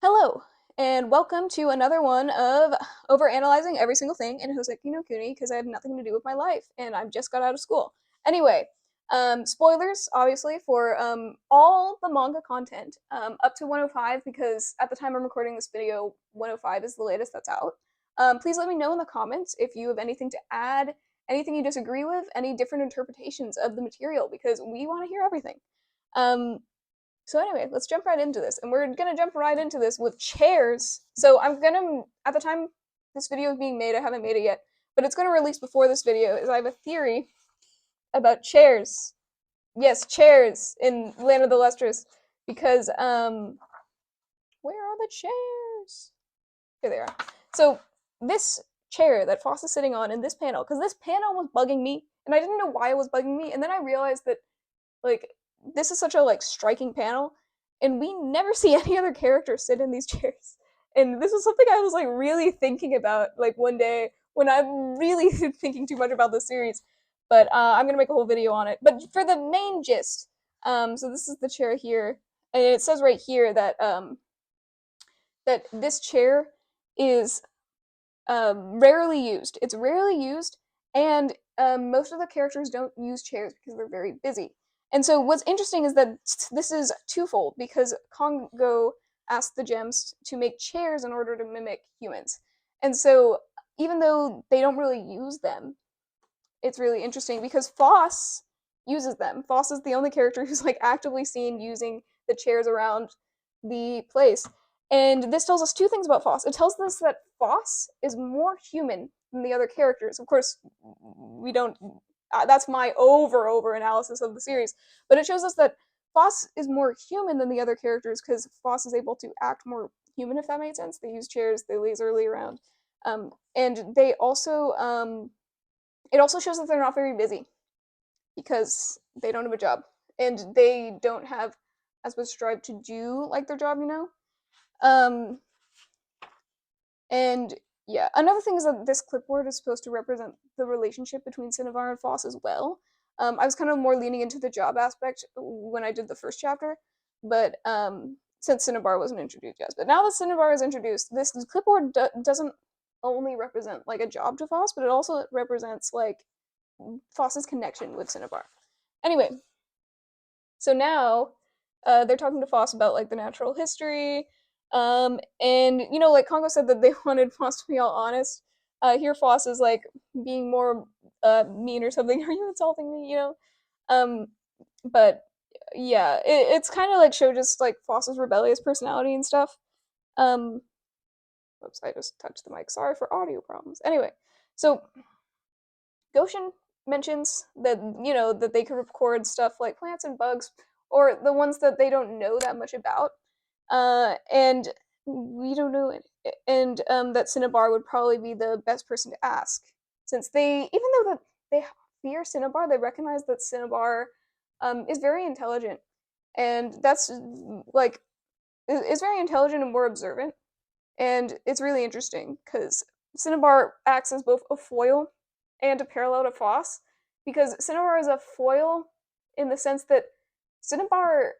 Hello, and welcome to another one of overanalyzing every single thing in Houseki no Kuni because I have nothing to do with my life and I just got out of school. Anyway, spoilers, obviously, for all the manga content up to 105 because at the time I'm recording this video, 105 is the latest that's out. Please let me know in the comments if you have anything to add, anything you disagree with, any different interpretations of the material because we want to hear everything. So anyway, let's jump right into this. And we're gonna jump right into this with chairs. So at the time this video is being made, I haven't made it yet, but it's gonna release before this video, is I have a theory about chairs. Yes, chairs in Land of the Lustrous. Because, where are the chairs? Here they are. So, this chair that Phos is sitting on in this panel, because this panel was bugging me, and I didn't know why it was bugging me, and then I realized that, like, this is such a striking panel, and we never see any other characters sit in these chairs. And this is something I was really thinking about one day when I'm really thinking too much about this series. But I'm gonna make a whole video on it. But for the main gist, so this is the chair here, and it says right here that that this chair is rarely used. It's rarely used, and most of the characters don't use chairs because they're very busy. And so what's interesting is that this is twofold because Congo asked the gems to make chairs in order to mimic humans. And so even though they don't really use them, it's really interesting because Phos uses them. Phos is the only character who's actively seen using the chairs around the place. And this tells us two things about Phos. It tells us that Phos is more human than the other characters. Of course, we don't. That's my over analysis of the series, but it shows us that Phos is more human than the other characters because Phos is able to act more human, if that made sense. They use chairs, they lazily around, and they also it also shows that they're not very busy because they don't have a job and they don't have as much drive to do their job, um, and yeah, another thing is that this clipboard is supposed to represent the relationship between Cinnabar and Phos as well. I was kind of more leaning into the job aspect when I did the first chapter, but since Cinnabar wasn't introduced yet. But now that Cinnabar is introduced, this clipboard doesn't only represent a job to Phos, but it also represents Phos's connection with Cinnabar. Anyway, so now they're talking to Phos about the natural history, and like Congo said that they wanted Phos to be all honest. Here Phos is being more mean or something. Are you insulting me? Um, but yeah, it's kind of show just Phos's rebellious personality and stuff. Um, Whoops, I just touched the mic. Sorry for audio problems. Anyway, so Goshen mentions that that they could record stuff like plants and bugs, or the ones that they don't know that much about, and we don't know it. And that Cinnabar would probably be the best person to ask, since even though that they fear Cinnabar, they recognize that Cinnabar is very intelligent, and that's is very intelligent and more observant, and it's really interesting because Cinnabar acts as both a foil and a parallel to Phos, because Cinnabar is a foil in the sense that Cinnabar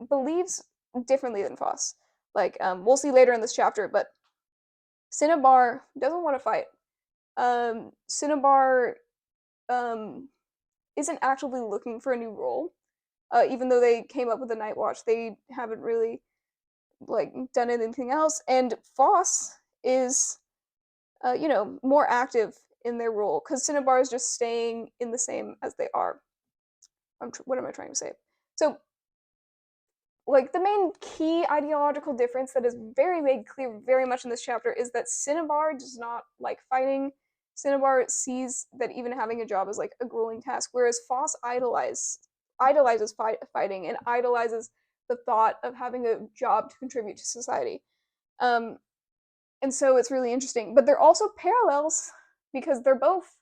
believes differently than Phos. We'll see later in this chapter, but Cinnabar doesn't want to fight. Cinnabar isn't actively looking for a new role. Even though they came up with the Night Watch, they haven't really done anything else. And Phos is, more active in their role because Cinnabar is just staying in the same as they are. What am I trying to say? So, the main key ideological difference that is very made clear very much in this chapter is that Cinnabar does not like fighting. Cinnabar sees that even having a job is a grueling task, whereas Phos idolizes fighting and idolizes the thought of having a job to contribute to society. And so it's really interesting. But they're also parallels because they're both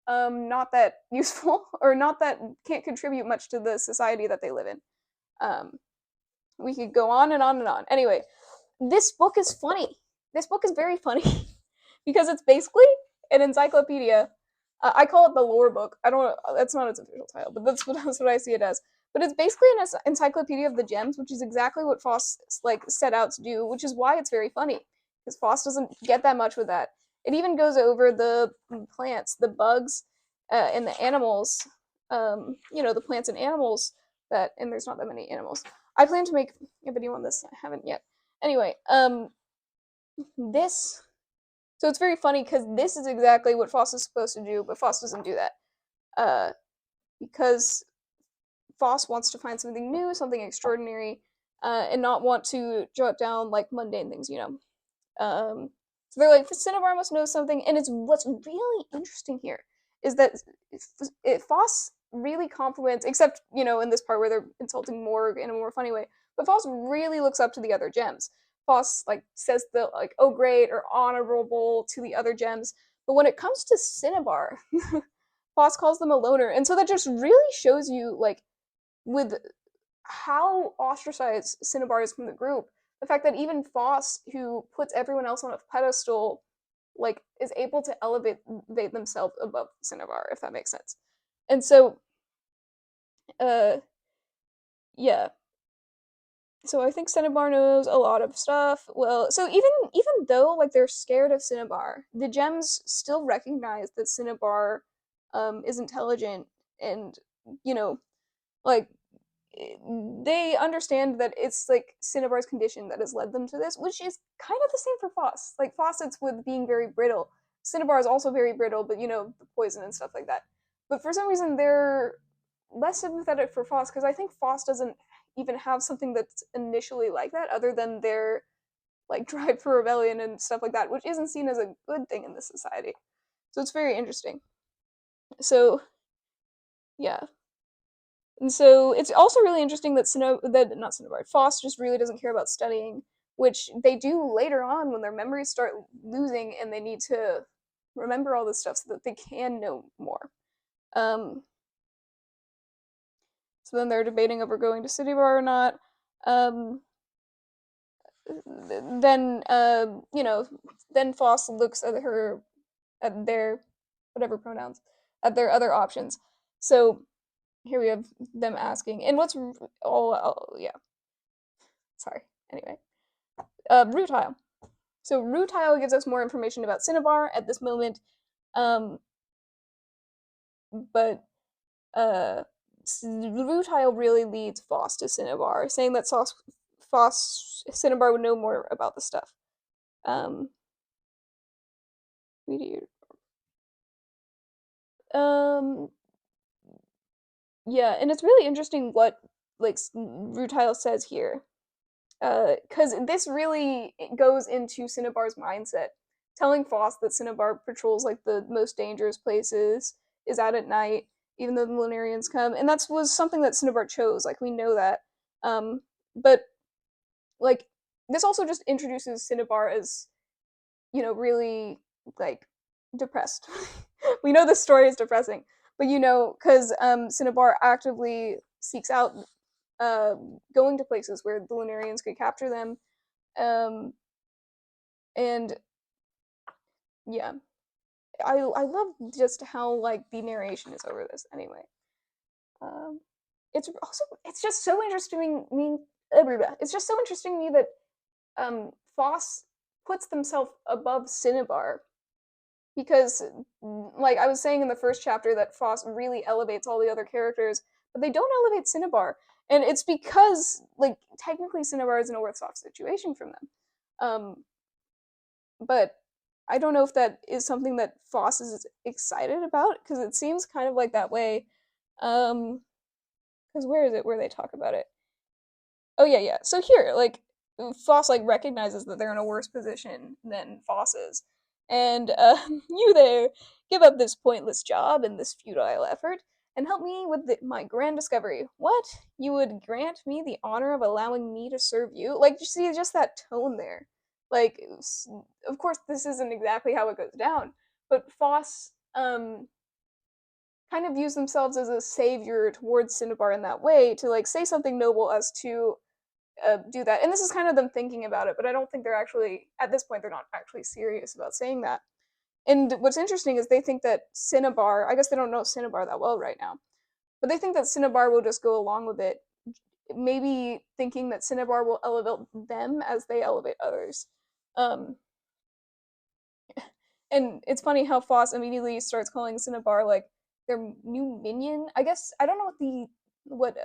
not that useful or not that can't contribute much to the society that they live in. We could go on and on and on. Anyway, this book is funny. This book is very funny because it's basically an encyclopedia. I call it the lore book. I don't. That's not its official title, but that's what I see it as. but it's basically an encyclopedia of the gems, which is exactly what Phos like set out to do, which is why it's very funny because Phos doesn't get that much with that. It even goes over the plants, the bugs, and the animals. The plants and animals that, and there's not that many animals. I plan to make a video on this. I haven't yet. Anyway, this. So it's very funny because this is exactly what Phos is supposed to do, but Phos doesn't do that. Because Phos wants to find something new, something extraordinary, and not want to jot down like mundane things, so they're like, Cinnabar must know something, and it's what's really interesting here is that Phos really compliments, except in this part where they're insulting Morg in a more funny way, but Phos really looks up to the other gems. Phos like says the like oh great or honorable to the other gems, but when it comes to Cinnabar, Phos calls them a loner, and so that just really shows you like with how ostracized Cinnabar is from the group, the fact that even Phos, who puts everyone else on a pedestal, like is able to elevate themselves above Cinnabar, if that makes sense. And so, uh, yeah. So I think Cinnabar knows a lot of stuff. Well, so even though like they're scared of Cinnabar, the gems still recognize that Cinnabar is intelligent and you know like they understand that it's like Cinnabar's condition that has led them to this, which is kind of the same for Phos. Like Faucets with being very brittle. Cinnabar is also very brittle, but the poison and stuff like that. But for some reason, they're less sympathetic for Phos because I think Phos doesn't even have something that's initially like that, other than their like drive for rebellion and stuff like that, which isn't seen as a good thing in this society. So it's very interesting. So yeah, and so it's also really interesting that that not Cinnabar, Phos just really doesn't care about studying, which they do later on when their memories start losing and they need to remember all this stuff so that they can know more. Um, so then they're debating over going to Cinnabar or not. Um, then then Phos looks at their whatever pronouns at their other options. So here we have them asking, and what's yeah, sorry. Anyway, Rutile. So Rutile gives us more information about Cinnabar at this moment, um, but Rutile really leads Phos to Cinnabar, saying that Cinnabar would know more about the stuff. Um, um, yeah, and it's really interesting what like Rutile says here, because this really goes into Cinnabar's mindset, telling Phos that Cinnabar patrols like the most dangerous places, is out at night, even though the Lunarians come, and that was something that Cinnabar chose. Like we know that, but like this also just introduces Cinnabar as really like depressed. We know this story is depressing, but because Cinnabar actively seeks out uh, going to places where the Lunarians could capture them, um, and yeah, I love just how like the narration is over this. Anyway, um, it's just so interesting. It's just so interesting to me that Phos puts themselves above Cinnabar because, like I was saying in the first chapter, that Phos really elevates all the other characters, but they don't elevate Cinnabar, and it's because like technically Cinnabar is in a worse off situation from them. But I don't know if that is something that Phos is excited about because it seems kind of like that way. Because where is it where they talk about it? Oh yeah, yeah. So here, like Phos like recognizes that they're in a worse position than Phos is, and you there, give up this pointless job and this futile effort, and help me with my grand discovery. What? You would grant me the honor of allowing me to serve you? Like, you see, just that tone there. Like, of course, this isn't exactly how it goes down, but Phos kind of views themselves as a savior towards Cinnabar in that way to like say something noble as to do that. And this is kind of them thinking about it, but I don't think they're actually, at this point, they're not actually serious about saying that. And what's interesting is they think that Cinnabar, I guess they don't know Cinnabar that well right now, but they think that Cinnabar will just go along with it, maybe thinking that Cinnabar will elevate them as they elevate others. Um, and it's funny how Phos immediately starts calling Cinnabar like their new minion. I guess I don't know what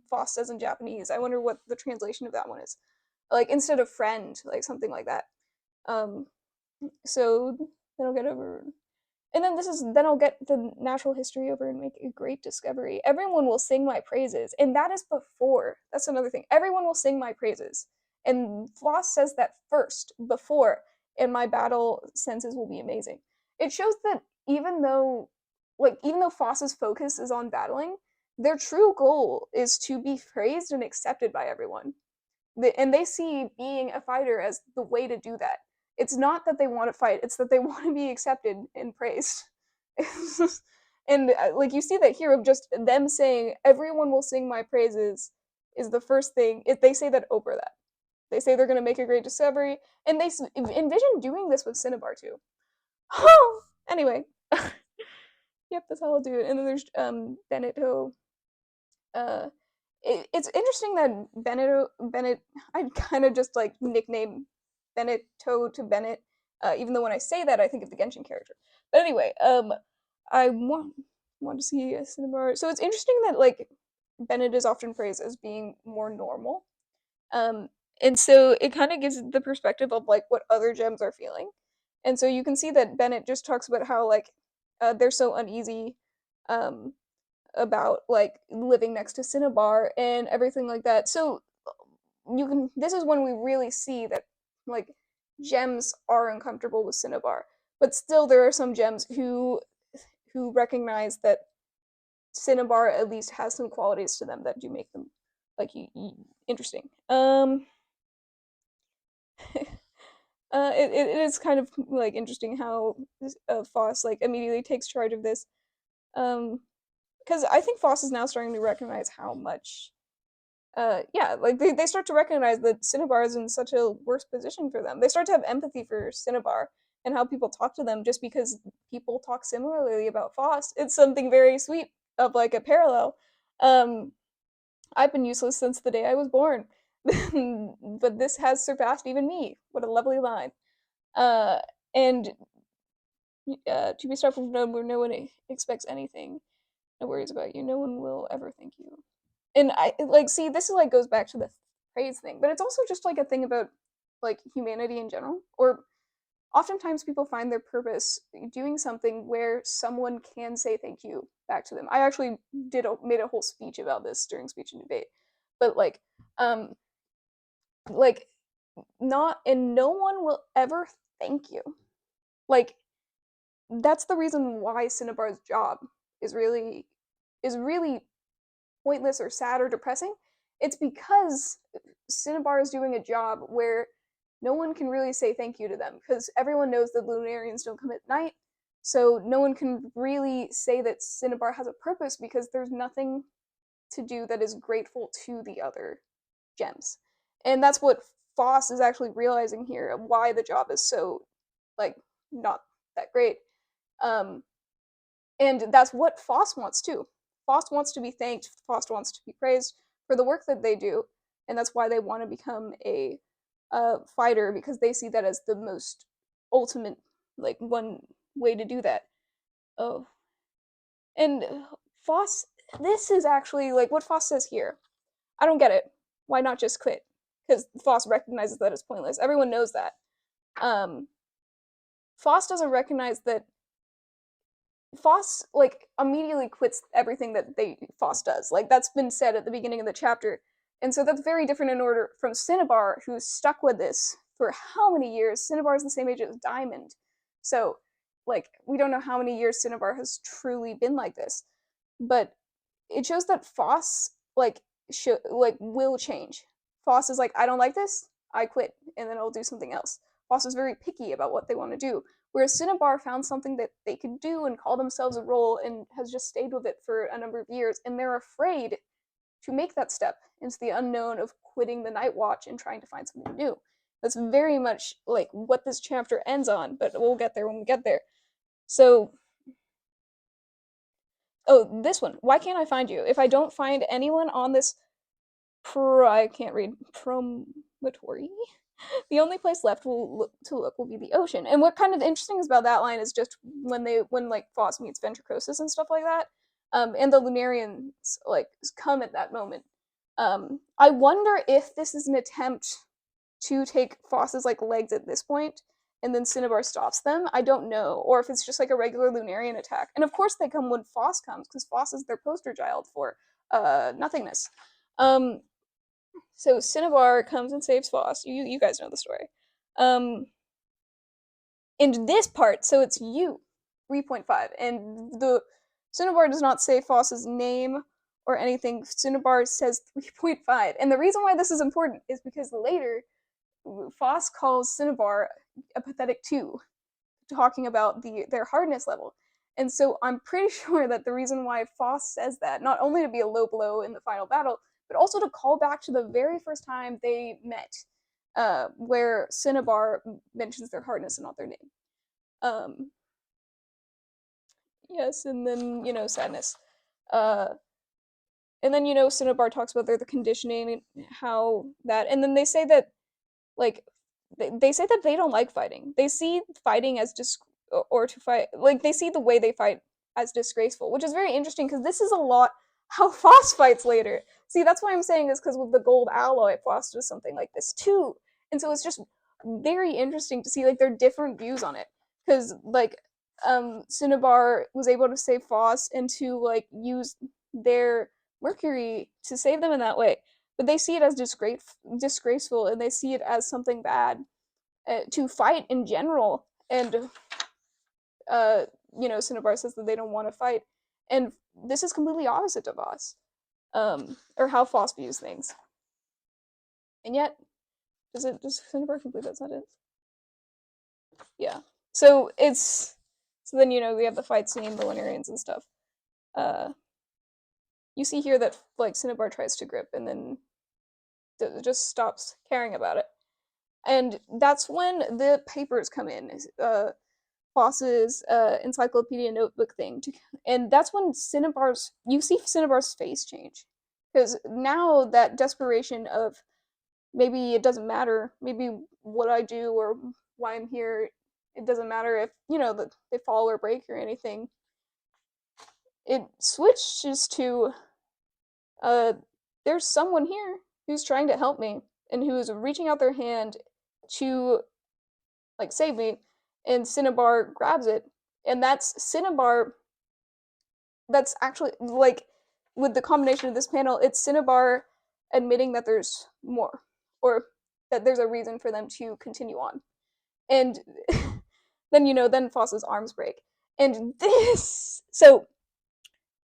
Phos says in Japanese. I wonder what the translation of that one is. Like instead of friend, like something like that. Um, so then I'll get over, and then I'll get the natural history over and make a great discovery. Everyone will sing my praises, and that is before. That's another thing. Everyone will sing my praises, and Floss says that first before, and my battle senses will be amazing. It shows that even though Foss's focus is on battling, their true goal is to be praised and accepted by everyone. And they see being a fighter as the way to do that. It's not that they want to fight, it's that they want to be accepted and praised. And like you see that here of just them saying everyone will sing my praises is the first thing. They say that over that. They say they're going to make a great discovery, and they envision doing this with Cinnabar too. Anyway, yep, that's how I'll do it. And then there's Benito. Uh, it's interesting that Bennett, I kind of just like nickname Benito to Bennett, even though when I say that I think of the Genshin character. But anyway, I want to see a Cinnabar. So it's interesting that like Bennett is often praised as being more normal, um, and so it kind of gives the perspective of like what other gems are feeling, and so you can see that Bennett just talks about how like they're so uneasy, um, about like living next to Cinnabar and everything like that. So you can this is when we really see that like gems are uncomfortable with Cinnabar. But still there are some gems who recognize that Cinnabar at least has some qualities to them that do make them like interesting. It is kind of like interesting how Phos like immediately takes charge of this. Because I think Phos is now starting to recognize how much yeah, like they start to recognize that Cinnabar is in such a worse position for them. They start to have empathy for Cinnabar and how people talk to them just because people talk similarly about Phos. It's something very sweet of like a parallel. Um, I've been useless since the day I was born, but this has surpassed even me. What a lovely line. Uh, and to be started from where no one expects anything, no worries about you, no one will ever thank you. And I like see this is like goes back to the praise thing, but it's also just like a thing about like humanity in general. Or oftentimes people find their purpose doing something where someone can say thank you back to them. I actually made a whole speech about this during speech and debate, but um like not and no one will ever thank you. Like that's the reason why Cinnabar's job is really pointless or sad or depressing. It's because Cinnabar is doing a job where no one can really say thank you to them because everyone knows that Lunarians don't come at night. So no one can really say that Cinnabar has a purpose because there's nothing to do that is grateful to the other gems. And that's what Phos is actually realizing here of why the job is so like not that great. Um, and that's what Phos wants too. Phos wants to be thanked, Phos wants to be praised for the work that they do, and that's why they want to become a fighter because they see that as the most ultimate, like one way to do that. Oh, and Phos, this is actually like what Phos says here. I don't get it. Why not just quit? Because Phos recognizes that it's pointless. Everyone knows that. Um, Phos doesn't recognize that Phos like immediately quits everything that Phos does. Like that's been said at the beginning of the chapter. And so that's very different in order from Cinnabar, who's stuck with this for how many years? Cinnabar is the same age as Diamond. So like we don't know how many years Cinnabar has truly been like this. But it shows that Phos will change. Phos is like, I don't like this, I quit, and then I'll do something else. Phos is very picky about what they want to do. Whereas Cinnabar found something that they could do and call themselves a role and has just stayed with it for a number of years, and they're afraid to make that step into the unknown of quitting the Night Watch and trying to find something new. That's very much like what this chapter ends on, but we'll get there when we get there. So Oh, this one. Why can't I find you? If I don't find anyone on this I can't read promontory. The only place left to look will be the ocean. And what kind of interesting is about that line is just when like Phos meets Ventricosis and stuff like that, and the Lunarians like come at that moment. I wonder if this is an attempt to take Phos's like legs at this point, and then Cinnabar stops them. I don't know, or if it's just like a regular Lunarian attack. And of course they come when Phos comes, because Phos is their poster child for nothingness. Um, so Cinnabar comes and saves Phos. You guys know the story. Um, in this part, so it's you, 3.5, and the Cinnabar does not say Phos's name or anything. Cinnabar says 3.5, and the reason why this is important is because later Phos calls Cinnabar a pathetic 2, talking about their hardness level. And so I'm pretty sure that the reason why Phos says that, not only to be a low blow in the final battle, but also to call back to the very first time they met, where Cinnabar mentions their hardness and not their name. Yes, and then, sadness. Uh, and then, Cinnabar talks about the conditioning and how that, and then they say that, like, they say that they don't like fighting. They see fighting as or to fight, like, they see the way they fight as disgraceful, which is very interesting because this is a lot how Phos fights later. See, that's why I'm saying this, because with the gold alloy, Phos does something like this too. And so it's just very interesting to see like their different views on it. Because like Cinnabar was able to save Phos and to like use their Mercury to save them in that way. But they see it as disgraceful, and they see it as something bad to fight in general. And uh, Cinnabar says that they don't want to fight, and this is completely opposite to Phos, or how Phos views things. And yet, does Cinnabar complete that sentence? Yeah. So then we have the fight scene, the Lunarians and stuff. You see here that like Cinnabar tries to grip and then just stops caring about it, and that's when the papers come in. Phos's encyclopedia notebook thing, and that's when you see Cinnabar's face change, because now that desperation of maybe it doesn't matter, maybe what I do or why I'm here, it doesn't matter if that they fall or break or anything. It switches to there's someone here who's trying to help me and who is reaching out their hand to like save me, and Cinnabar grabs it, and that's Cinnabar. That's actually like with the combination of this panel, it's Cinnabar admitting that there's more, or that there's a reason for them to continue on, and then Phos's arms break, and this so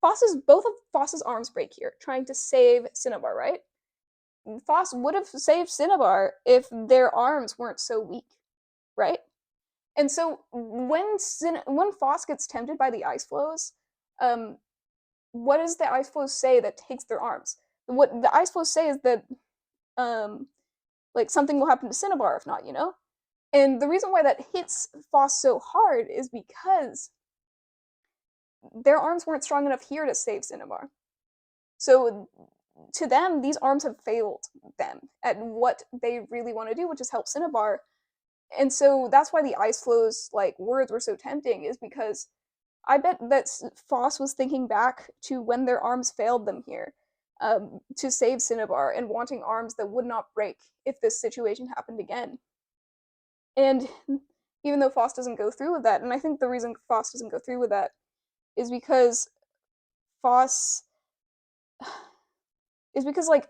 both of Phos's arms break here, trying to save Cinnabar, right? Phos would have saved Cinnabar if their arms weren't so weak, right? And so when Phos gets tempted by the ice flows, um, what does the ice flows say that takes their arms? What the ice flows say is that um, like something will happen to Cinnabar if not, And the reason why that hits Phos so hard is because their arms weren't strong enough here to save Cinnabar. So to them, these arms have failed them at what they really want to do, which is help Cinnabar. And so that's why the ice flows like words were so tempting, is because I bet that Phos was thinking back to when their arms failed them here, to save Cinnabar, and wanting arms that would not break if this situation happened again. And even though Phos doesn't go through with that, and I think the reason Phos doesn't go through with that is because Phos like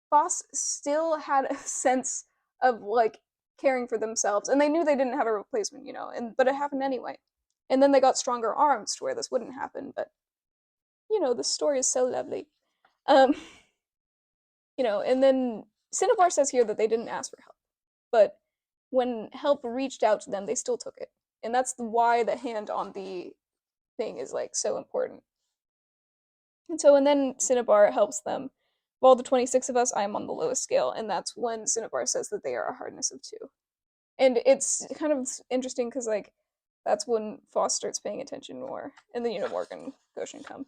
Phos still had a sense of like caring for themselves, and they knew they didn't have a replacement, but it happened anyway. And then they got stronger arms to where this wouldn't happen, but the story is so lovely. Um, and then Cinnabar says here that they didn't ask for help, but when help reached out to them, they still took it, and that's why the hand on the thing is like so important. And then Cinnabar helps them. Of all the 26 of us, I am on the lowest scale, and that's when Cinnabar says that they are a hardness of 2. And it's kind of interesting because like that's when Phos starts paying attention more, and then Morgan and Goshen come.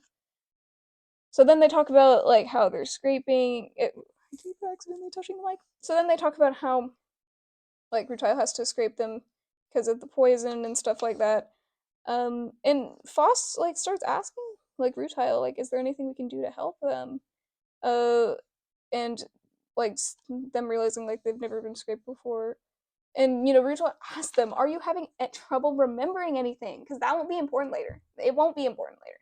So then they talk about like how they're scraping it. I keep accidentally touching the mic. So then they talk about how like Rutile has to scrape them because of the poison and stuff like that. And Phos like starts asking like Rutile, like, is there anything we can do to help them? And like them realizing like they've never been scraped before. And Rutile asks them, "Are you having trouble remembering anything? Because that won't be important later. It won't be important later."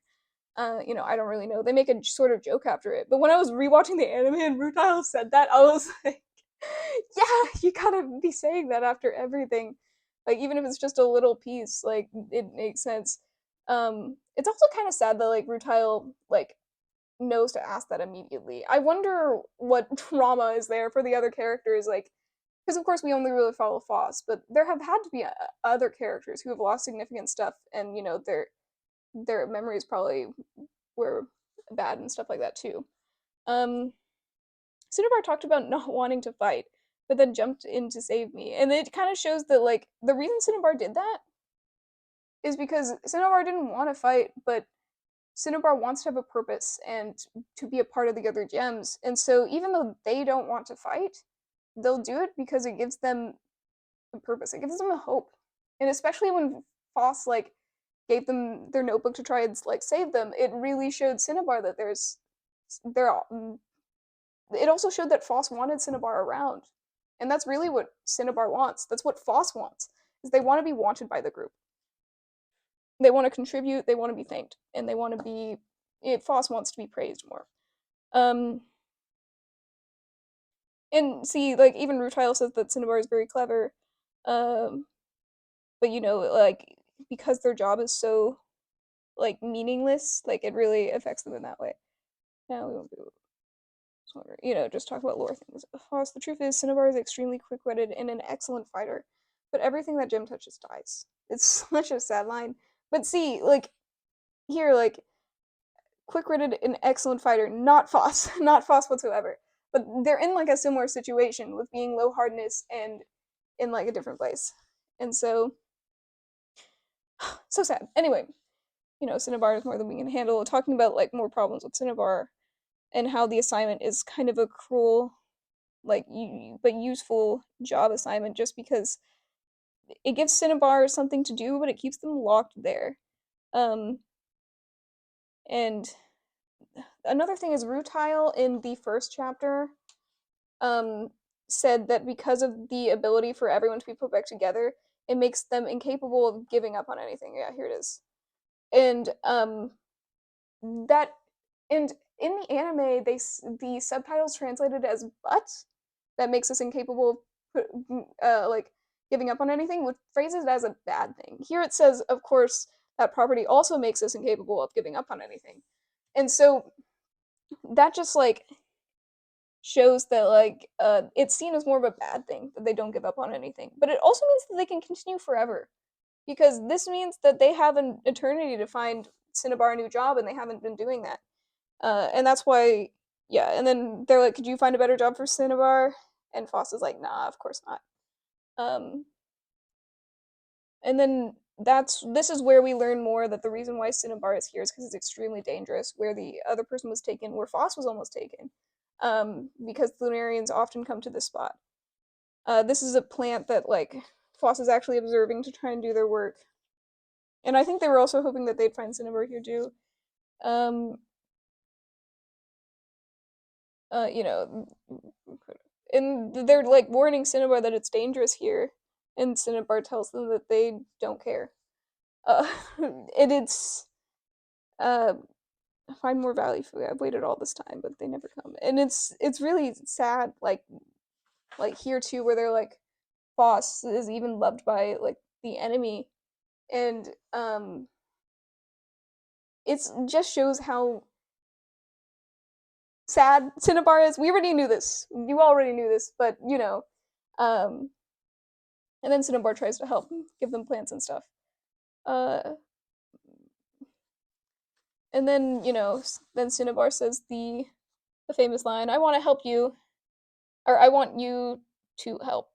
I don't really know. They make a sort of joke after it. But when I was rewatching the anime and Rutile said that, I was like, yeah, you gotta be saying that after everything. Like, even if it's just a little piece, like, it makes sense. It's also kind of sad that, like, Rutile, like, knows to ask that immediately. I wonder what trauma is there for the other characters, like, because of course we only really follow Phos, but there have had to be other characters who have lost significant stuff, and their memories probably were bad and stuff like that too. Um, Cinnabar talked about not wanting to fight, but then jumped in to save me, and it kind of shows that like the reason Cinnabar did that is because Cinnabar didn't want to fight, but Cinnabar wants to have a purpose and to be a part of the other gems, and so even though they don't want to fight, they'll do it because it gives them a purpose. It gives them a hope, and especially when Phos like gave them their notebook to try and like save them, it really showed Cinnabar that there. It also showed that Phos wanted Cinnabar around, and that's really what Cinnabar wants. That's what Phos wants. Is they want to be wanted by the group. They want to contribute. They want to be thanked, and they want to be. Phos wants to be praised more. Um, and see, like even Rutile says that Cinnabar is very clever, um, but like because their job is so like meaningless, like it really affects them in that way. Now we won't be just talk about lore things. Phos, the truth is, Cinnabar is extremely quick-witted and an excellent fighter, but everything that Gem touches dies. It's such a sad line. But see, like here, like quick-witted and excellent fighter, not Phos, not Phos whatsoever. But they're in like a similar situation with being low hardness and in like a different place, and so so sad. Anyway, Cinnabar is more than we can handle. Talking about like more problems with Cinnabar and how the assignment is kind of a cruel, like but useful job assignment just because it gives Cinnabar something to do, but it keeps them locked there. Um, and another thing is Rutile in the first chapter um, said that because of the ability for everyone to be put back together, it makes them incapable of giving up on anything. Yeah, here it is. And that and in the anime, the subtitles translated as "but" that makes us incapable of like giving up on anything, which phrases it as a bad thing. Here it says, of course, that property also makes us incapable of giving up on anything, and so that just like shows that like it's seen as more of a bad thing that they don't give up on anything, but it also means that they can continue forever because this means that they have an eternity to find Cinnabar a new job, and they haven't been doing that. And that's why, yeah. And then they're like, "Could you find a better job for Cinnabar?" And Phos is like, "Nah, of course not." Um, and then this is where we learn more that the reason why Cinnabar is here is because it's extremely dangerous. Where the other person was taken, where Phos was almost taken, because Lunarians often come to this spot. This is a plant that like Phos is actually observing to try and do their work, and I think they were also hoping that they'd find Cinnabar here too. Um, you know, and they're like warning Cinnabar that it's dangerous here, and Cinnabar tells them that they don't care. Uh, and it's uh, find more value for it. I've waited all this time, but they never come, and it's really sad. Like here too, where they're like, Phos is even loved by like the enemy, and it's just shows how sad Cinnabar is. We already knew this. You already knew this, but um, and then Cinnabar tries to help, give them plants and stuff. Uh, and then then Cinnabar says the famous line, "I want to help you, or I want you to help,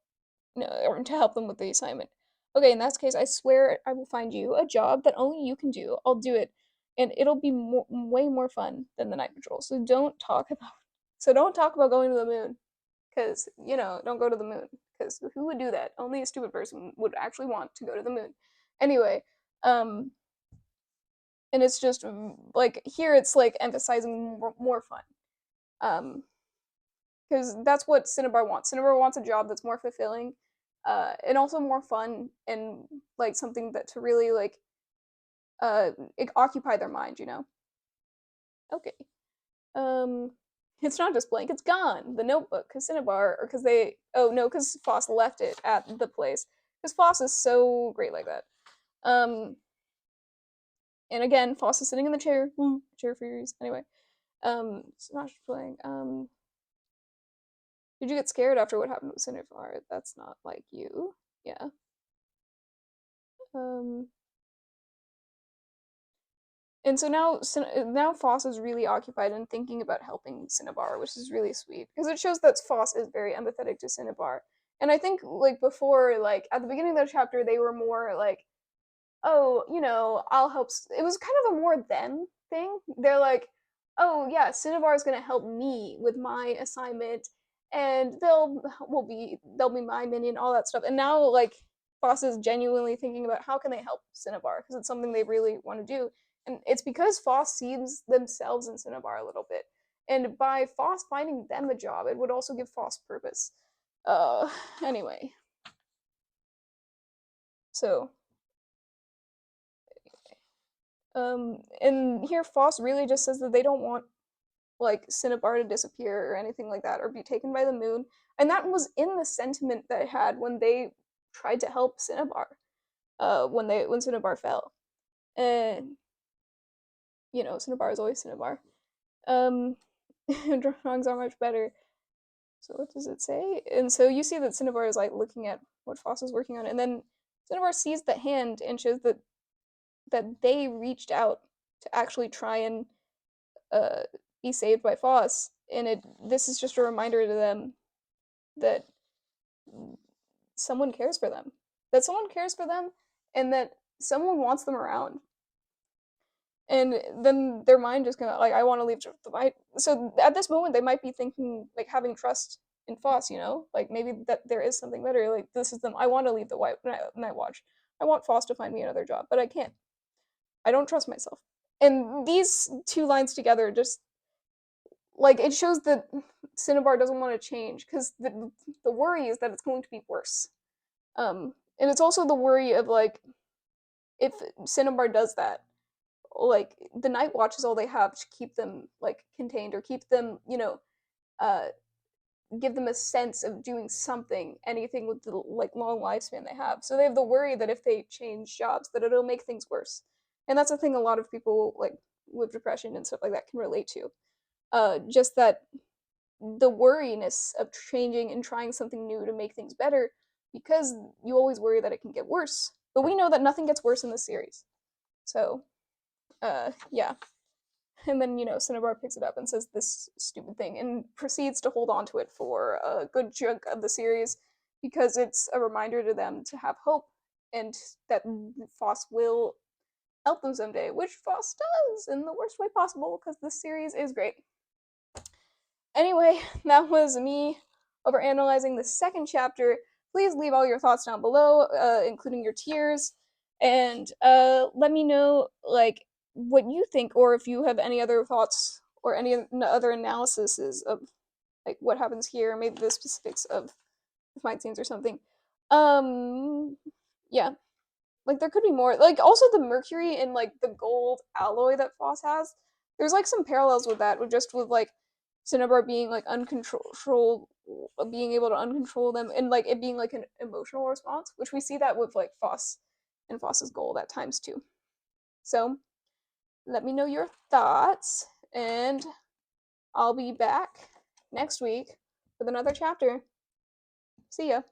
or to help them with the assignment." Okay, in that case, I swear I will find you a job that only you can do. I'll do it, and it'll be way more fun than the night patrol. So don't talk about going to the moon, because don't go to the moon, because who would do that? Only a stupid person would actually want to go to the moon. Anyway, um, and it's just like here, it's like emphasizing more fun, because that's what Cinnabar wants. Cinnabar wants a job that's more fulfilling, and also more fun, and like something that to really like occupy their mind. Okay. Um, it's not just blank; it's gone. The notebook, because Cinnabar, or because they, oh no, because Phos left it at the place. Because Phos is so great like that. Um, and again, Phos is sitting in the chair. Chair furious. Anyway, it's not just blank. Did you get scared after what happened with Cinnabar? That's not like you. Yeah. Um, and so now Phos is really occupied in thinking about helping Cinnabar, which is really sweet because it shows that Phos is very empathetic to Cinnabar. And I think like before, like at the beginning of the chapter, they were more like, oh, I'll help. It was kind of a more them thing. They're like, oh yeah, Cinnabar is gonna help me with my assignment, and they'll be my minion, all that stuff. And now like Boss is genuinely thinking about how can they help Cinnabar because it's something they really want to do, and it's because Foss sees themselves in Cinnabar a little bit, and by Foss finding them a job, it would also give Foss purpose. Uh, anyway, so and here Foss really just says that they don't want like Cinnabar to disappear or anything like that or be taken by the moon. And that was in the sentiment that I had when they tried to help Cinnabar, when Cinnabar fell. And Cinnabar is always Cinnabar. Um drawings are much better. So what does it say? And so you see that Cinnabar is like looking at what Foss is working on, and then Cinnabar sees the hand and shows that they reached out to actually try and uh, be saved by Foss, and this is just a reminder to them that someone cares for them, and that someone wants them around. And then their mind just kind of like, I want to leave the fight. So at this moment, they might be thinking like having trust in Foss, like maybe that there is something better. Like this is them. I want to leave the Night Watch. I want Foss to find me another job, but I can't. I don't trust myself. And these two lines together just like it shows that Cinnabar doesn't want to change because the worry is that it's going to be worse. And it's also the worry of like if Cinnabar does that, like the Night Watch is all they have to keep them like contained or keep them, uh, give them a sense of doing something, anything with the like long lifespan they have. So they have the worry that if they change jobs, that it'll make things worse. And that's a thing a lot of people like with depression and stuff like that can relate to. Just that the worriness of changing and trying something new to make things better because you always worry that it can get worse. But we know that nothing gets worse in this series. So, yeah. And then, Cinnabar picks it up and says this stupid thing and proceeds to hold on to it for a good chunk of the series because it's a reminder to them to have hope and that Foss will help them someday, which Foss does in the worst way possible because this series is great. Anyway, that was me over analyzing the second chapter. Please leave all your thoughts down below, including your tears, and let me know like what you think, or if you have any other thoughts or any other analyses of like what happens here, maybe the specifics of the fight scenes or something. Um, yeah, like there could be more. Like also the mercury and like the gold alloy that Foss has. There's like some parallels with that, with like Cinnabar being like uncontrolled, being able to uncontrol them, and like it being like an emotional response, which we see that with like Foss and Foss's gold at times too. So let me know your thoughts, and I'll be back next week with another chapter. See ya.